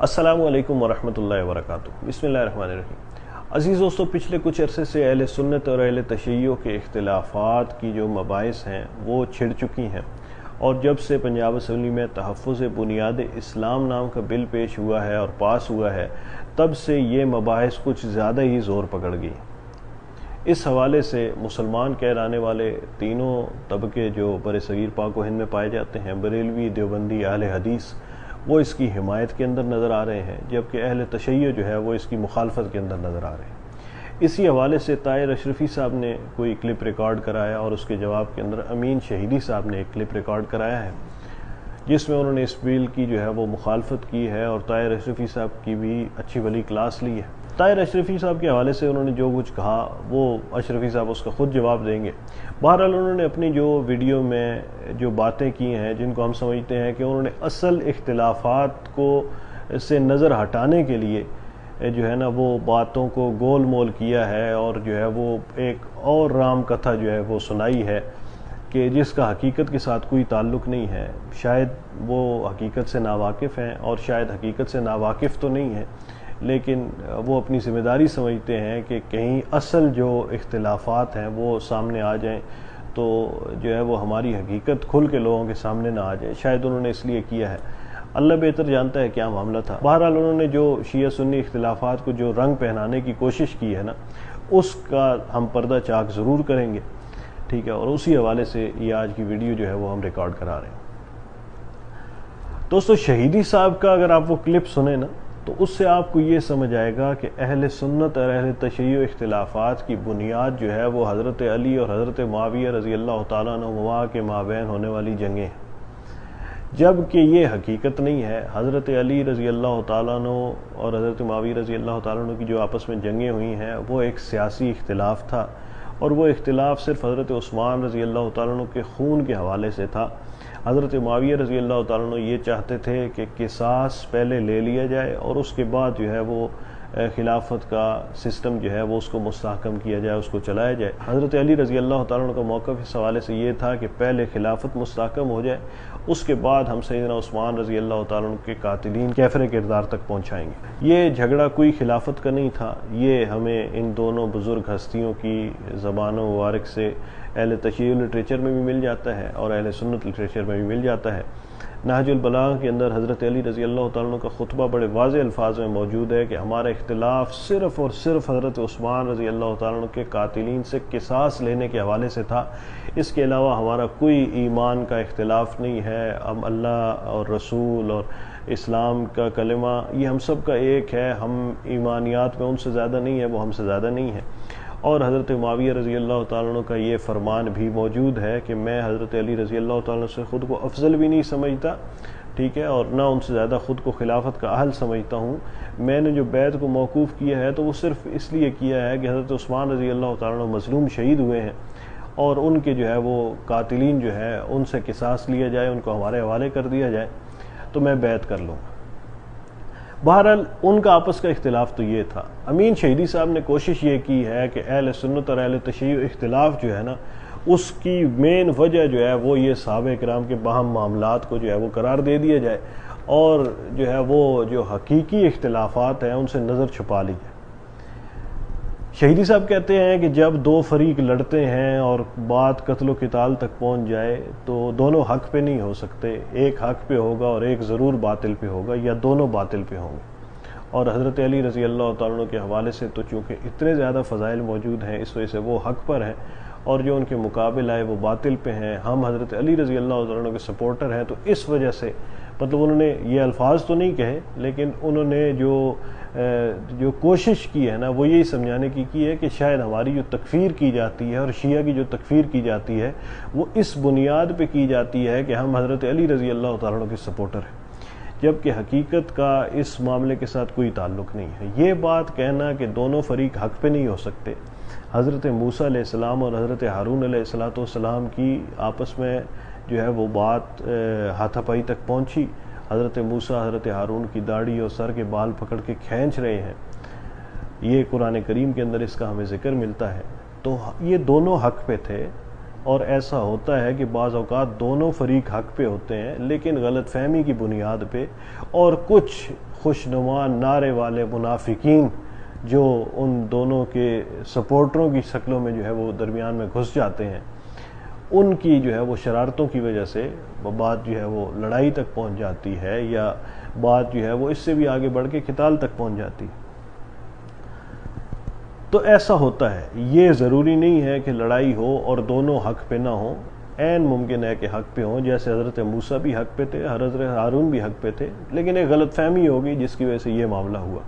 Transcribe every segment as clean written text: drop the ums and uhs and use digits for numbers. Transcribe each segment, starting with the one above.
السلام علیکم ورحمۃ اللہ وبرکاتہ۔ بسم اللہ الرحمن الرحیم۔ عزیز دوستو، پچھلے کچھ عرصے سے اہل سنت اور اہل تشیع کے اختلافات کی جو مباحث ہیں وہ چھڑ چکی ہیں، اور جب سے پنجاب اسمبلی میں تحفظ بنیاد اسلام نام کا بل پیش ہوا ہے اور پاس ہوا ہے، تب سے یہ مباحث کچھ زیادہ ہی زور پکڑ گئی۔ اس حوالے سے مسلمان کہلانے والے تینوں طبقے جو برصغیر پاک و ہند میں پائے جاتے ہیں، بریلوی، دیوبندی، اہل حدیث، وہ اس کی حمایت کے اندر نظر آ رہے ہیں، جبکہ اہل تشیع جو ہے وہ اس کی مخالفت کے اندر نظر آ رہے ہیں۔ اسی حوالے سے طاہر اشرفی صاحب نے کوئی کلپ ریکارڈ کرایا، اور اس کے جواب کے اندر امین شہیدی صاحب نے ایک کلپ ریکارڈ کرایا ہے جس میں انہوں نے اس بل کی جو ہے وہ مخالفت کی ہے، اور طاہر اشرفی صاحب کی بھی اچھی بھلی کلاس لی ہے۔ طاہر اشرفی صاحب کے حوالے سے انہوں نے جو کچھ کہا وہ اشرفی صاحب اس کا خود جواب دیں گے۔ بہرحال انہوں نے اپنی جو ویڈیو میں جو باتیں کی ہیں، جن کو ہم سمجھتے ہیں کہ انہوں نے اصل اختلافات کو سے نظر ہٹانے کے لیے جو ہے نا وہ باتوں کو گول مول کیا ہے، اور جو ہے وہ ایک اور رام کتھا جو ہے وہ سنائی ہے کہ جس کا حقیقت کے ساتھ کوئی تعلق نہیں ہے۔ شاید وہ حقیقت سے ناواقف ہیں، اور شاید حقیقت سے ناواقف تو نہیں ہیں، لیکن وہ اپنی ذمہ داری سمجھتے ہیں کہ کہیں اصل جو اختلافات ہیں وہ سامنے آ جائیں تو جو ہے وہ ہماری حقیقت کھل کے لوگوں کے سامنے نہ آ جائے۔ شاید انہوں نے اس لیے کیا ہے، اللہ بہتر جانتا ہے کیا معاملہ تھا۔ بہرحال انہوں نے جو شیعہ سنی اختلافات کو جو رنگ پہنانے کی کوشش کی ہے نا، اس کا ہم پردہ چاک ضرور کریں گے، ٹھیک ہے، اور اسی حوالے سے یہ آج کی ویڈیو جو ہے وہ ہم ریکارڈ کرا رہے ہیں۔ دوستو، شہیدی صاحب کا اگر آپ وہ کلپ سنیں نا تو اس سے آپ کو یہ سمجھ آئے گا کہ اہل سنت اور اہل تشیع اختلافات کی بنیاد جو ہے وہ حضرت علی اور حضرت معاویہ رضی اللہ تعالیٰ عنہما کے مابین ہونے والی جنگیں ہیں، جبکہ یہ حقیقت نہیں ہے۔ حضرت علی رضی اللہ تعالیٰ عنہ اور حضرت معاویہ رضی اللہ تعالیٰ عنہ کی جو آپس میں جنگیں ہوئی ہیں وہ ایک سیاسی اختلاف تھا، اور وہ اختلاف صرف حضرت عثمان رضی اللہ تعالیٰ عنہ کے خون کے حوالے سے تھا۔ حضرت معاویہ رضی اللہ تعالیٰ عنہ یہ چاہتے تھے کہ قصاص پہلے لے لیا جائے، اور اس کے بعد جو ہے وہ خلافت کا سسٹم جو ہے وہ اس کو مستحکم کیا جائے، اس کو چلایا جائے۔ حضرت علی رضی اللہ تعالیٰ عنہ کا موقف اس حوالے سے یہ تھا کہ پہلے خلافت مستحکم ہو جائے، اس کے بعد ہم سیدنا عثمان رضی اللہ تعالیٰ عنہ کے قاتلین کیفر کردار تک پہنچائیں گے۔ یہ جھگڑا کوئی خلافت کا نہیں تھا، یہ ہمیں ان دونوں بزرگ ہستیوں کی زبان و مبارک سے اہل تشیع لٹریچر میں بھی مل جاتا ہے اور اہل سنت لٹریچر میں بھی مل جاتا ہے۔ نہج البلاغہ کے اندر حضرت علی رضی اللہ تعالیٰ عنہ کا خطبہ بڑے واضح الفاظ میں موجود ہے کہ ہمارا اختلاف صرف اور صرف حضرت عثمان رضی اللہ تعالیٰ عنہ کے قاتلین سے قصاص لینے کے حوالے سے تھا، اس کے علاوہ ہمارا کوئی ایمان کا اختلاف نہیں ہے۔ ہم اللہ اور رسول اور اسلام کا کلمہ یہ ہم سب کا ایک ہے، ہم ایمانیات میں ان سے زیادہ نہیں ہے، وہ ہم سے زیادہ نہیں ہے۔ اور حضرت معاویہ رضی اللہ تعالیٰ عنہ کا یہ فرمان بھی موجود ہے کہ میں حضرت علی رضی اللہ تعالیٰ عنہ سے خود کو افضل بھی نہیں سمجھتا، ٹھیک ہے، اور نہ ان سے زیادہ خود کو خلافت کا اہل سمجھتا ہوں۔ میں نے جو بیعت کو موقوف کیا ہے تو وہ صرف اس لیے کیا ہے کہ حضرت عثمان رضی اللہ تعالیٰ عنہ مظلوم شہید ہوئے ہیں، اور ان کے جو ہے وہ قاتلین جو ہے ان سے قصاص لیا جائے، ان کو ہمارے حوالے کر دیا جائے تو میں بیعت کر لوں گا۔ بہرحال ان کا آپس کا اختلاف تو یہ تھا۔ امین شہیدی صاحب نے کوشش یہ کی ہے کہ اہل سنت اور اہل تشیع اختلاف جو ہے نا، اس کی مین وجہ جو ہے وہ یہ صحابہ کرام کے باہم معاملات کو جو ہے وہ قرار دے دیا جائے، اور جو ہے وہ جو حقیقی اختلافات ہیں ان سے نظر چھپا لی جائے۔ شہیدی صاحب کہتے ہیں کہ جب دو فریق لڑتے ہیں اور بات قتل و قتال تک پہنچ جائے تو دونوں حق پہ نہیں ہو سکتے، ایک حق پہ ہوگا اور ایک ضرور باطل پہ ہوگا، یا دونوں باطل پہ ہوں گے۔ اور حضرت علی رضی اللہ تعالیٰ عنہ کے حوالے سے تو چونکہ اتنے زیادہ فضائل موجود ہیں، اس وجہ سے وہ حق پر ہیں، اور جو ان کے مقابل آئے وہ باطل پہ ہیں۔ ہم حضرت علی رضی اللہ تعالیٰ عنہ کے سپورٹر ہیں، تو اس وجہ سے مطلب انہوں نے یہ الفاظ تو نہیں کہے، لیکن انہوں نے جو کوشش کی ہے نا وہ یہی سمجھانے کی ہے کہ شاید ہماری جو تکفیر کی جاتی ہے اور شیعہ کی جو تکفیر کی جاتی ہے وہ اس بنیاد پہ کی جاتی ہے کہ ہم حضرت علی رضی اللہ تعالیٰ عنہ کے سپورٹر ہیں، جبکہ حقیقت کا اس معاملے کے ساتھ کوئی تعلق نہیں ہے۔ یہ بات کہنا کہ دونوں فریق حق پہ نہیں ہو سکتے، حضرت موسیٰ علیہ السلام اور حضرت ہارون علیہ السلام کی آپس میں جو ہے وہ بات ہاتھا پائی تک پہنچی۔ حضرت موسیٰ حضرت ہارون کی داڑھی اور سر کے بال پکڑ کے کھینچ رہے ہیں، یہ قرآن کریم کے اندر اس کا ہمیں ذکر ملتا ہے۔ تو یہ دونوں حق پہ تھے، اور ایسا ہوتا ہے کہ بعض اوقات دونوں فریق حق پہ ہوتے ہیں لیکن غلط فہمی کی بنیاد پہ، اور کچھ خوشنما نعرے والے منافقین جو ان دونوں کے سپورٹروں کی شکلوں میں جو ہے وہ درمیان میں گھس جاتے ہیں، ان کی جو ہے وہ شرارتوں کی وجہ سے بات جو ہے وہ لڑائی تک پہنچ جاتی ہے، یا بات جو ہے وہ اس سے بھی آگے بڑھ کے قتال تک پہنچ جاتی ہے۔ تو ایسا ہوتا ہے، یہ ضروری نہیں ہے کہ لڑائی ہو اور دونوں حق پہ نہ ہوں، عین ممکن ہے کہ حق پہ ہوں، جیسے حضرت موسیٰ بھی حق پہ تھے، حضرت ہارون بھی حق پہ تھے، لیکن ایک غلط فہمی ہوگی جس کی وجہ سے یہ معاملہ ہوا۔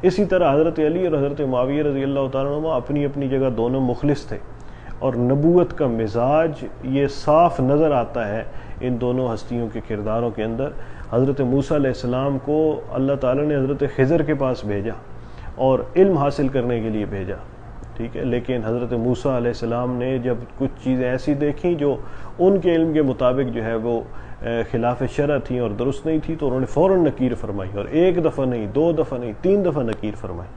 اسی طرح حضرت علی اور حضرت معاویہ رضی اللہ تعالیٰ عنہ اپنی اپنی جگہ دونوں مخلص تھے، اور نبوت کا مزاج یہ صاف نظر آتا ہے ان دونوں ہستیوں کے کرداروں کے اندر۔ حضرت موسیٰ علیہ السلام کو اللہ تعالیٰ نے حضرت خضر کے پاس بھیجا اور علم حاصل کرنے کے لیے بھیجا، ٹھیک ہے، لیکن حضرت موسیٰ علیہ السلام نے جب کچھ چیزیں ایسی دیکھیں جو ان کے علم کے مطابق جو ہے وہ خلاف شرع تھیں اور درست نہیں تھی، تو انہوں نے فوراً نکیر فرمائی، اور ایک دفعہ نہیں، دو دفعہ نہیں، 3 دفعہ نکیر فرمائی۔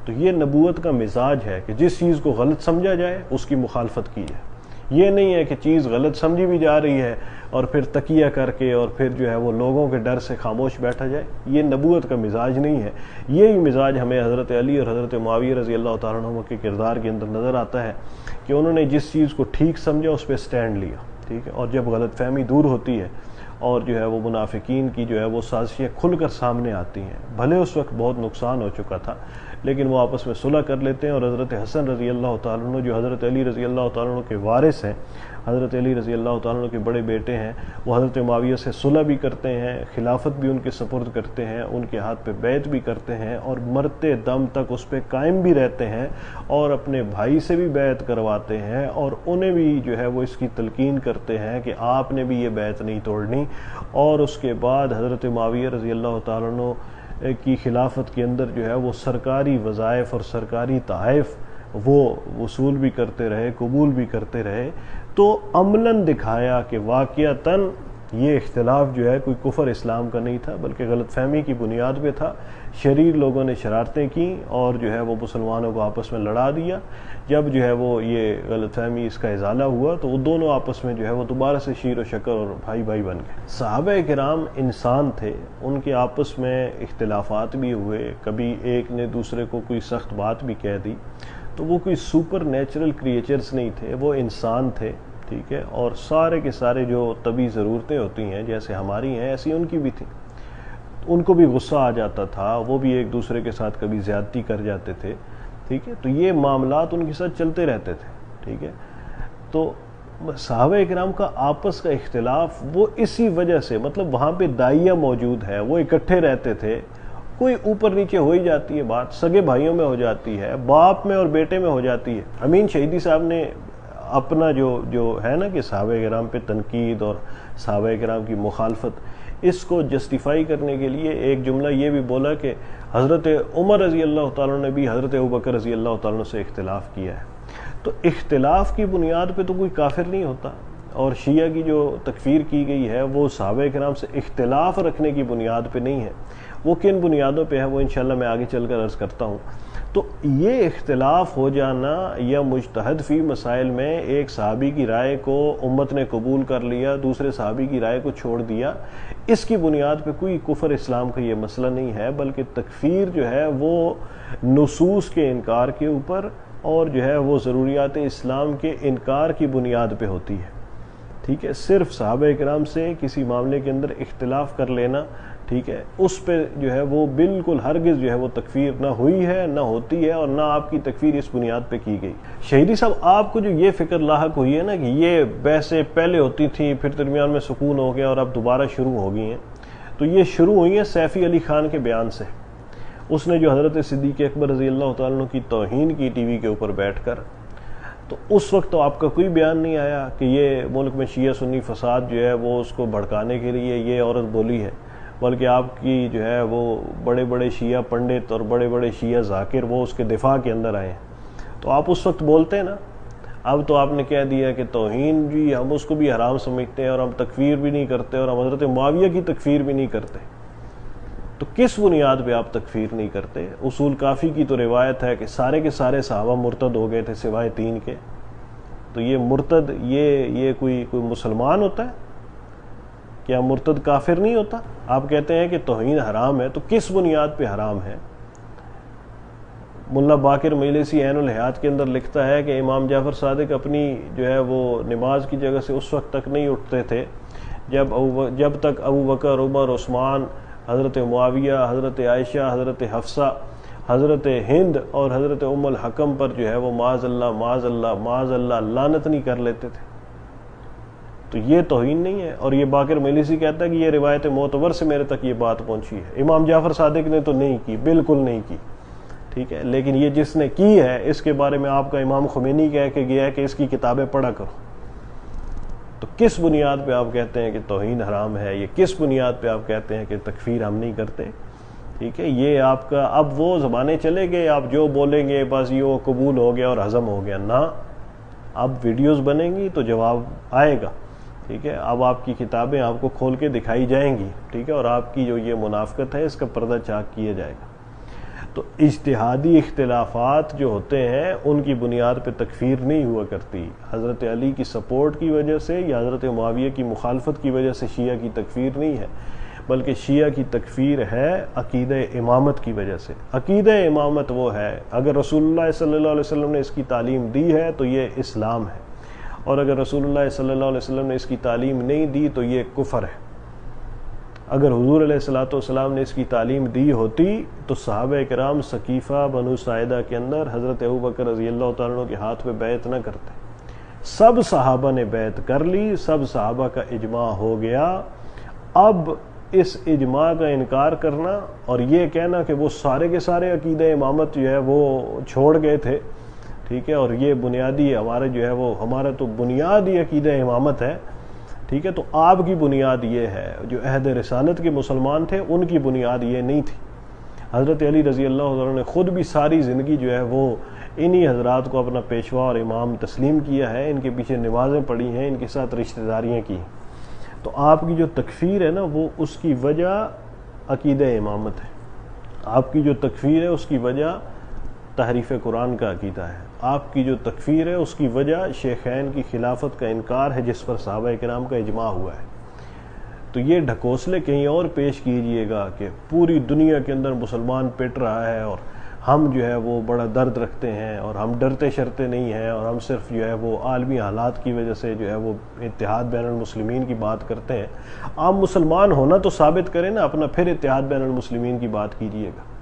تو یہ نبوت کا مزاج ہے کہ جس چیز کو غلط سمجھا جائے اس کی مخالفت کی جائے۔ یہ نہیں ہے کہ چیز غلط سمجھی بھی جا رہی ہے اور پھر تکیہ کر کے اور پھر جو ہے وہ لوگوں کے ڈر سے خاموش بیٹھا جائے، یہ نبوت کا مزاج نہیں ہے۔ یہی مزاج ہمیں حضرت علی اور حضرت معاویہ رضی اللہ تعالیٰ عنہ کے کردار کے اندر نظر آتا ہے کہ انہوں نے جس چیز کو ٹھیک سمجھا اس پہ سٹینڈ لیا، ٹھیک ہے، اور جب غلط فہمی دور ہوتی ہے اور جو ہے وہ منافقین کی جو ہے وہ سازشیں کھل کر سامنے آتی ہیں، بھلے اس وقت بہت نقصان ہو چکا تھا لیکن وہ آپس میں صلح کر لیتے ہیں، اور حضرت حسن رضی اللہ تعالیٰ عنہ جو حضرت علی رضی اللہ تعالیٰ عنہ کے وارث ہیں، حضرت علی رضی اللہ تعالیٰ عنہ کے بڑے بیٹے ہیں، وہ حضرت معاویہ سے صلح بھی کرتے ہیں، خلافت بھی ان کے سپرد کرتے ہیں، ان کے ہاتھ پہ بیعت بھی کرتے ہیں، اور مرتے دم تک اس پہ قائم بھی رہتے ہیں، اور اپنے بھائی سے بھی بیعت کرواتے ہیں، اور انہیں بھی جو ہے وہ اس کی تلقین کرتے ہیں کہ آپ نے بھی یہ بیعت نہیں توڑنی۔ اور اس کے بعد حضرت معاویہ رضی اللہ تعالیٰ عنہ کی خلافت کے اندر جو ہے وہ سرکاری وظائف اور سرکاری تحائف وہ وصول بھی کرتے رہے، قبول بھی کرتے رہے۔ تو عملاً دکھایا کہ واقعتاً یہ اختلاف جو ہے کوئی کفر اسلام کا نہیں تھا بلکہ غلط فہمی کی بنیاد پہ تھا۔ شریر لوگوں نے شرارتیں کی اور جو ہے وہ مسلمانوں کو آپس میں لڑا دیا۔ جب جو ہے وہ یہ غلط فہمی اس کا ازالہ ہوا تو وہ دونوں آپس میں جو ہے وہ دوبارہ سے شیر و شکر اور بھائی بھائی بن گئے۔ صحابہ کرام انسان تھے، ان کے آپس میں اختلافات بھی ہوئے، کبھی ایک نے دوسرے کو کوئی سخت بات بھی کہہ دی، تو وہ کوئی سپر نیچرل کریچرز نہیں تھے، وہ انسان تھے، ٹھیک ہے، اور سارے کے سارے جو طبعی ضرورتیں ہوتی ہیں جیسے ہماری ہیں ایسی ان کی بھی تھیں۔ ان کو بھی غصہ آ جاتا تھا، وہ بھی ایک دوسرے کے ساتھ کبھی زیادتی کر جاتے تھے، ٹھیک ہے، تو یہ معاملات ان کے ساتھ چلتے رہتے تھے، ٹھیک ہے۔ تو صحابہ اکرام کا آپس کا اختلاف وہ اسی وجہ سے، مطلب وہاں پہ داعیہ موجود ہے، وہ اکٹھے رہتے تھے، کوئی اوپر نیچے ہو ہی جاتی ہے بات، سگے بھائیوں میں ہو جاتی ہے، باپ میں اور بیٹے میں ہو جاتی ہے۔ امین شہیدی صاحب نے اپنا جو ہے نا کہ صحابہ کرام پہ تنقید اور صحابہ کرام کی مخالفت، اس کو جسٹیفائی کرنے کے لیے ایک جملہ یہ بھی بولا کہ حضرت عمر رضی اللہ تعالیٰ نے بھی حضرت ابوبکر رضی اللہ تعالیٰ سے اختلاف کیا ہے۔ تو اختلاف کی بنیاد پہ تو کوئی کافر نہیں ہوتا، اور شیعہ کی جو تکفیر کی گئی ہے وہ صحابہ کرام سے اختلاف رکھنے کی بنیاد پہ نہیں ہے۔ وہ کن بنیادوں پہ ہے وہ انشاءاللہ میں آگے چل کر عرض کرتا ہوں۔ تو یہ اختلاف ہو جانا یا مجتہد فی مسائل میں ایک صحابی کی رائے کو امت نے قبول کر لیا، دوسرے صحابی کی رائے کو چھوڑ دیا، اس کی بنیاد پہ کوئی کفر اسلام کا یہ مسئلہ نہیں ہے، بلکہ تکفیر جو ہے وہ نصوص کے انکار کے اوپر اور جو ہے وہ ضروریات اسلام کے انکار کی بنیاد پہ ہوتی ہے، ٹھیک ہے۔ صرف صحابہ کرام سے کسی معاملے کے اندر اختلاف کر لینا، ٹھیک ہے، اس پہ جو ہے وہ بالکل ہرگز جو ہے وہ تکفیر نہ ہوئی ہے، نہ ہوتی ہے، اور نہ آپ کی تکفیر اس بنیاد پہ کی گئی۔ شہیدی صاحب آپ کو جو یہ فکر لاحق ہوئی ہے نا کہ یہ بحثیں پہلے ہوتی تھیں پھر درمیان میں سکون ہو گیا اور اب دوبارہ شروع ہو گئی ہیں، تو یہ شروع ہوئی ہیں سیفی علی خان کے بیان سے۔ اس نے جو حضرت صدیق اکبر رضی اللہ تعالیٰ عنہ کی توہین کی ٹی وی کے اوپر بیٹھ کر، تو اس وقت تو آپ کا کوئی بیان نہیں آیا کہ یہ ملک میں شیعہ سنی فساد جو ہے وہ اس کو بھڑکانے کے لیے یہ عورت بولی ہے، بلکہ آپ کی جو ہے وہ بڑے بڑے شیعہ پنڈت اور بڑے بڑے شیعہ ذاکر وہ اس کے دفاع کے اندر آئے ہیں، تو آپ اس وقت بولتے ہیں نا۔ اب تو آپ نے کہہ دیا کہ توہین بھی ہم اس کو بھی حرام سمجھتے ہیں اور ہم تکفیر بھی نہیں کرتے اور ہم حضرت معاویہ کی تکفیر بھی نہیں کرتے، تو کس بنیاد پہ آپ تکفیر نہیں کرتے؟ اصول کافی کی تو روایت ہے کہ سارے کے سارے صحابہ مرتد ہو گئے تھے سوائے 3 کے، تو یہ مرتد یہ کوئی مسلمان ہوتا ہے؟ کیا مرتد کافر نہیں ہوتا؟ آپ کہتے ہیں کہ توہین حرام ہے، تو کس بنیاد پہ حرام ہے؟ ملا باقر مجلسی عین الحیات کے اندر لکھتا ہے کہ امام جعفر صادق اپنی جو ہے وہ نماز کی جگہ سے اس وقت تک نہیں اٹھتے تھے جب تک ابو بکر، عمر، عثمان، حضرت معاویہ، حضرت عائشہ، حضرت حفصہ، حضرت ہند اور حضرت ام الحکم پر جو ہے وہ معاذ اللہ معاذ اللہ معاذ اللہ لعنت نہیں کر لیتے تھے۔ تو یہ توہین نہیں ہے؟ اور یہ باقر مجلسی کہتا ہے کہ یہ روایت معتبر سے میرے تک یہ بات پہنچی ہے، امام جعفر صادق نے تو نہیں کی، بالکل نہیں کی، ٹھیک ہے، لیکن یہ جس نے کی ہے اس کے بارے میں آپ کا امام خمینی کہہ کے گیا ہے کہ اس کی کتابیں پڑھا کرو۔ تو کس بنیاد پہ آپ کہتے ہیں کہ توہین حرام ہے؟ یہ کس بنیاد پہ آپ کہتے ہیں کہ تکفیر ہم نہیں کرتے؟ ٹھیک ہے، یہ آپ کا اب وہ زمانے چلے گئے، آپ جو بولیں گے بس یہ قبول ہو گیا اور ہضم ہو گیا، نہ، اب ویڈیوز بنیں گی تو جواب آئے گا، ٹھیک ہے، اب آپ کی کتابیں آپ کو کھول کے دکھائی جائیں گی، ٹھیک ہے، اور آپ کی جو یہ منافقت ہے اس کا پردہ چاک کیا جائے گا۔ تو اجتہادی اختلافات جو ہوتے ہیں ان کی بنیاد پہ تکفیر نہیں ہوا کرتی۔ حضرت علی کی سپورٹ کی وجہ سے یا حضرت معاویہ کی مخالفت کی وجہ سے شیعہ کی تکفیر نہیں ہے، بلکہ شیعہ کی تکفیر ہے عقیدہ امامت کی وجہ سے۔ عقیدہ امامت وہ ہے، اگر رسول اللہ صلی اللہ علیہ وسلم نے اس کی تعلیم دی ہے تو یہ اسلام ہے، اور اگر رسول اللہ صلی اللہ علیہ وسلم نے اس کی تعلیم نہیں دی تو یہ کفر ہے۔ اگر حضور علیہ الصلوۃ والسلام نے اس کی تعلیم دی ہوتی تو صحابہ کرام ثقیفہ بنو ساعدہ کے اندر حضرت ابوبکر رضی اللہ تعالیٰ عنہ کے ہاتھ پہ بیعت نہ کرتے۔ سب صحابہ نے بیعت کر لی، سب صحابہ کا اجماع ہو گیا۔ اب اس اجماع کا انکار کرنا اور یہ کہنا کہ وہ سارے کے سارے عقیدہ امامت جو ہے وہ چھوڑ گئے تھے، ٹھیک ہے، اور یہ بنیادی ہمارے جو ہے وہ ہمارا تو بنیادی عقیدہ امامت ہے، ٹھیک ہے، تو آپ کی بنیاد یہ ہے، جو عہد رسالت کے مسلمان تھے ان کی بنیاد یہ نہیں تھی۔ حضرت علی رضی اللہ عنہ نے خود بھی ساری زندگی جو ہے وہ انہی حضرات کو اپنا پیشوا اور امام تسلیم کیا ہے، ان کے پیچھے نمازیں پڑھی ہیں، ان کے ساتھ رشتہ داریاں کی ہیں۔ تو آپ کی جو تکفیر ہے نا وہ اس کی وجہ عقیدہ امامت ہے، آپ کی جو تکفیر ہے اس کی وجہ تحریف قرآن کا عقیدہ ہے، آپ کی جو تکفیر ہے اس کی وجہ شیخین کی خلافت کا انکار ہے جس پر صحابہ کرام کا اجماع ہوا ہے۔ تو یہ ڈھکوسلے کہیں اور پیش کیجئے گا کہ پوری دنیا کے اندر مسلمان پٹ رہا ہے اور ہم جو ہے وہ بڑا درد رکھتے ہیں اور ہم ڈرتے شرتے نہیں ہیں اور ہم صرف جو ہے وہ عالمی حالات کی وجہ سے جو ہے وہ اتحاد بین المسلمین کی بات کرتے ہیں۔ آپ مسلمان ہونا تو ثابت کریں نا اپنا، پھر اتحاد بین المسلمین کی بات کیجئے گا۔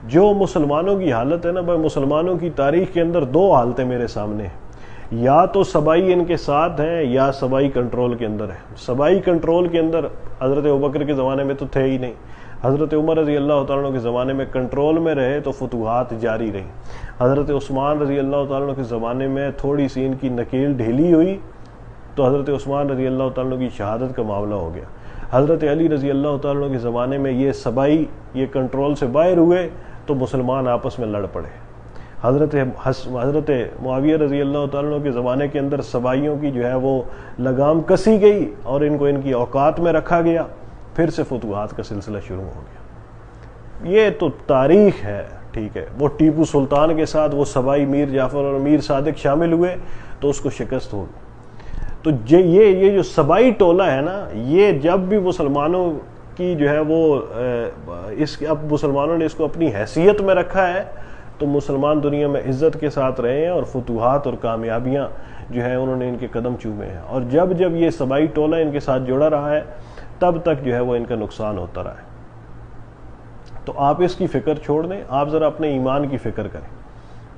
جو مسلمانوں کی حالت ہے نا بھائی، مسلمانوں کی تاریخ کے اندر دو حالتیں میرے سامنے ہیں، یا تو سبائی ان کے ساتھ ہیں یا سبائی کنٹرول کے اندر ہے۔ سبائی کنٹرول کے اندر حضرت ابوبکر کے زمانے میں تو تھے ہی نہیں، حضرت عمر رضی اللہ تعالیٰ عنہ کے زمانے میں کنٹرول میں رہے تو فتوحات جاری رہی، حضرت عثمان رضی اللہ تعالیٰ عنہ کے زمانے میں تھوڑی سی ان کی نکیل ڈھیلی ہوئی تو حضرت عثمان رضی اللہ تعالیٰ عنہ کی شہادت کا معاملہ ہو گیا، حضرت علی رضی اللہ تعالیٰ عنہ کے زمانے میں یہ سبائی یہ کنٹرول سے باہر ہوئے تو مسلمان آپس میں لڑ پڑے، حضرت معاویہ رضی اللہ تعالیٰ عنہ کے زمانے کے اندر سبائیوں کی جو ہے وہ لگام کسی گئی اور ان کو ان کی اوقات میں رکھا گیا، پھر سے فتوحات کا سلسلہ شروع ہو گیا۔ یہ تو تاریخ ہے، ٹھیک ہے، وہ ٹیپو سلطان کے ساتھ وہ سبائی میر جعفر اور میر صادق شامل ہوئے تو اس کو شکست ہو گئی۔ تو یہ جو سبائی ٹولہ ہے نا، یہ جب بھی مسلمانوں کی جو ہے وہ اب مسلمانوں نے اس کو اپنی حیثیت میں رکھا ہے تو مسلمان دنیا میں عزت کے ساتھ رہے ہیں اور فتوحات اور کامیابیاں جو ہے انہوں نے ان کے قدم چومے ہیں، اور جب جب یہ سبائی ٹولہ ان کے ساتھ جڑا رہا ہے تب تک جو ہے وہ ان کا نقصان ہوتا رہا ہے۔ تو آپ اس کی فکر چھوڑ دیں، آپ ذرا اپنے ایمان کی فکر کریں،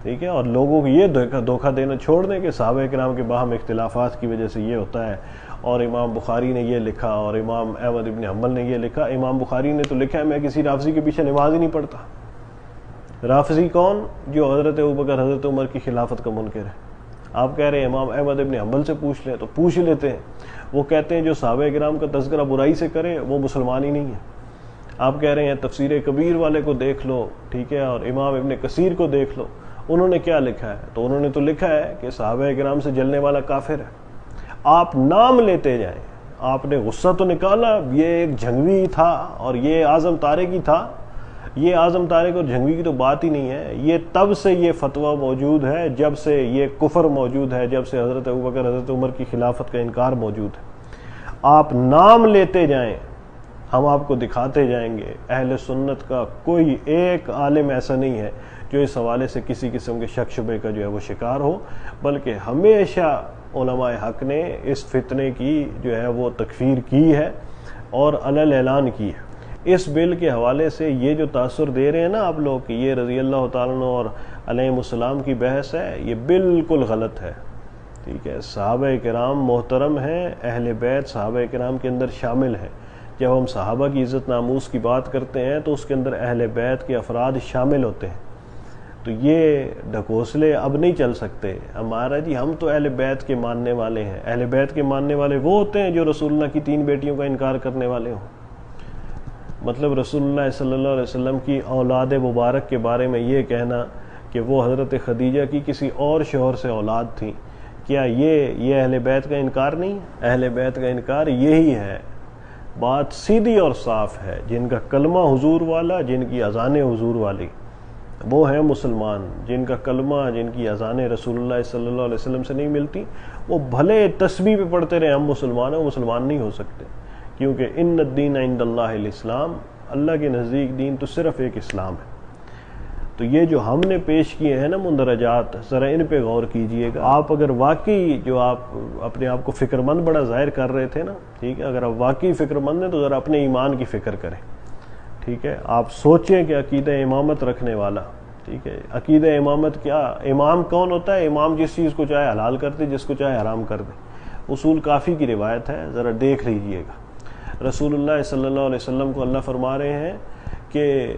ٹھیک ہے، اور لوگوں کو یہ دھوکہ دینا چھوڑ دیں کہ صحابہ کرام کے باہم اختلافات کی وجہ سے یہ ہوتا ہے، اور امام بخاری نے یہ لکھا اور امام احمد ابن حنبل نے یہ لکھا۔ امام بخاری نے تو لکھا ہے میں کسی رافضی کے پیچھے نماز ہی نہیں پڑھتا۔ رافضی کون؟ جو حضرت ابوبکر حضرت عمر کی خلافت کا منکر ہے۔ آپ کہہ رہے ہیں امام احمد ابن حنبل سے پوچھ لیں تو پوچھ لیتے ہیں، وہ کہتے ہیں جو صحابہ کرام کا تذکرہ برائی سے کرے وہ مسلمان ہی نہیں ہے۔ آپ کہہ رہے ہیں تفسیر کبیر والے کو دیکھ لو، ٹھیک ہے، اور امام ابن کثیر کو دیکھ لو، انہوں نے کیا لکھا ہے؟ تو انہوں نے تو لکھا ہے کہ صحابہ کرام سے جلنے والا کافر ہے۔ آپ نام لیتے جائیں، آپ نے غصہ تو نکالا، یہ ایک جھنگوی تھا اور یہ اعظم طارقی تھا، یہ اعظم طارق اور جھنگوی کی تو بات ہی نہیں ہے، یہ تب سے یہ فتویٰ موجود ہے جب سے یہ کفر موجود ہے، جب سے حضرت ابوبکر حضرت عمر کی خلافت کا انکار موجود ہے۔ آپ نام لیتے جائیں، ہم آپ کو دکھاتے جائیں گے، اہل سنت کا کوئی ایک عالم ایسا نہیں ہے جو اس حوالے سے کسی قسم کے شک شبے کا جو ہے وہ شکار ہو، بلکہ ہمیشہ علماء حق نے اس فتنے کی جو ہے وہ تکفیر کی ہے اور علل اعلان کی ہے۔ اس بل کے حوالے سے یہ جو تاثر دے رہے ہیں نا آپ لوگ کہ یہ رضی اللہ تعالیٰ عنہ اور علیہم السلام کی بحث ہے، یہ بالکل غلط ہے، ٹھیک ہے۔ صحابہ کرام محترم ہیں، اہل بیت صحابہ کرام کے اندر شامل ہیں۔ جب ہم صحابہ کی عزت ناموس کی بات کرتے ہیں تو اس کے اندر اہل بیت کے افراد شامل ہوتے ہیں، تو یہ ڈھکوسلے اب نہیں چل سکتے ہمارا جی ہم تو اہل بیت کے ماننے والے ہیں۔ اہل بیت کے ماننے والے وہ ہوتے ہیں جو رسول اللہ کی 3 بیٹیوں کا انکار کرنے والے ہوں، مطلب رسول اللہ صلی اللہ علیہ وسلم کی اولاد مبارک کے بارے میں یہ کہنا کہ وہ حضرت خدیجہ کی کسی اور شوہر سے اولاد تھیں، کیا یہ اہل بیت کا انکار نہیں؟ اہل بیت کا انکار یہی ہے، بات سیدھی اور صاف ہے۔ جن کا کلمہ حضور والا، جن کی اذان حضور والی، وہ ہیں مسلمان۔ جن کا کلمہ، جن کی اذان رسول اللہ صلی اللہ علیہ وسلم سے نہیں ملتی، وہ بھلے تسبیح پہ پڑھتے رہے ہم مسلمان ہیں، وہ مسلمان نہیں ہو سکتے، کیونکہ ان الدین عند اللہ الاسلام، اللہ کے نزدیک دین تو صرف ایک اسلام ہے۔ تو یہ جو ہم نے پیش کیے ہیں نا مندرجات، ذرا ان پہ غور کیجئے گا۔ آپ اگر واقعی جو آپ اپنے آپ کو فکر مند بڑا ظاہر کر رہے تھے نا، ٹھیک ہے، اگر آپ واقعی فکر مند ہیں تو ذرا اپنے ایمان کی فکر کریں، ٹھیک ہے۔ آپ سوچیں کہ عقیدہ امامت رکھنے والا، ٹھیک ہے، عقیدہ امامت کیا، امام کون ہوتا ہے؟ امام جس چیز کو چاہے حلال کر دے، جس کو چاہے حرام کر دے۔ اصول کافی کی روایت ہے، ذرا دیکھ لیجئے گا۔ رسول اللہ صلی اللہ علیہ وسلم کو اللہ فرما رہے ہیں کہ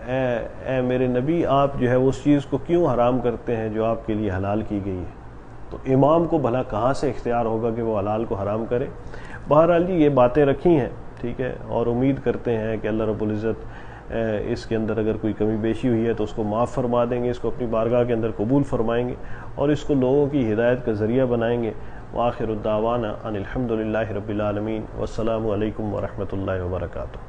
اے میرے نبی، آپ جو ہے اس چیز کو کیوں حرام کرتے ہیں جو آپ کے لیے حلال کی گئی ہے؟ تو امام کو بھلا کہاں سے اختیار ہوگا کہ وہ حلال کو حرام کرے؟ بہرحال جی یہ باتیں رکھی ہیں، ٹھیک ہے، اور امید کرتے ہیں کہ اللہ رب العزت اس کے اندر اگر کوئی کمی بیشی ہوئی ہے تو اس کو معاف فرما دیں گے، اس کو اپنی بارگاہ کے اندر قبول فرمائیں گے اور اس کو لوگوں کی ہدایت کا ذریعہ بنائیں گے۔ وآخر الدعوانا ان الحمد للہ رب العالمین، والسلام علیکم ورحمۃ اللہ وبرکاتہ۔